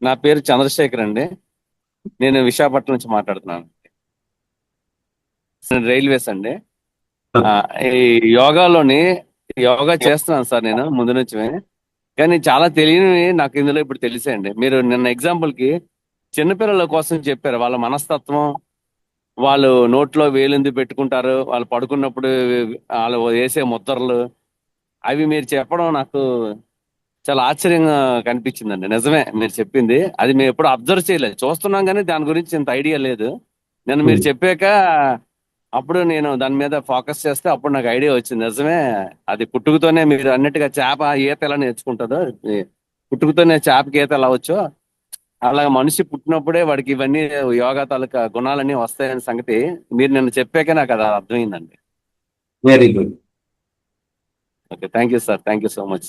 నా పేరు చంద్రశేఖర్ అండి. నేను విశాఖపట్నం నుంచి మాట్లాడుతున్నాను. నేను రైల్వేస్ అండి. ఆ, ఈ యోగాలోని యోగా చేస్తున్నాను సార్ నేను ముందు నుంచి. కానీ చాలా తెలియనివి నాకు ఇందులో ఇప్పుడు తెలిసాయండి. మీరు నిన్న ఎగ్జాంపుల్ కి చిన్నపిల్లల కోసం చెప్పారు. వాళ్ళ మనస్తత్వం, వాళ్ళు నోట్లో వేలెందు పెట్టుకుంటారు, వాళ్ళు పడుకున్నప్పుడు వాళ్ళు వేసే ముద్రలు, అవి మీరు చెప్పడం నాకు చాలా ఆశ్చర్యంగా కనిపించిందండి. నిజమే మీరు చెప్పింది. అది మేము ఎప్పుడు అబ్జర్వ్ చేయలేదు, చూస్తున్నాం కానీ దాని గురించి ఇంత ఐడియా లేదు. నేను మీరు చెప్పాక అప్పుడు నేను దాని మీద ఫోకస్ చేస్తే అప్పుడు నాకు ఐడియా వచ్చింది. నిజమే, అది పుట్టుకతోనే మీరు అన్నట్టుగా చేప ఈత ఎలా నేర్చుకుంటుందో, ఈ పుట్టుకతోనే చేపకి ఈత ఎలా వచ్చో అలాగ మనిషి పుట్టినప్పుడే వాడికి ఇవన్నీ యోగా తాలూకా గుణాలన్నీ వస్తాయనే సంగతి మీరు నిన్న చెప్పాక నాకు అది అర్థమైందండి. Very good. Okay, thank you sir, thank you so much.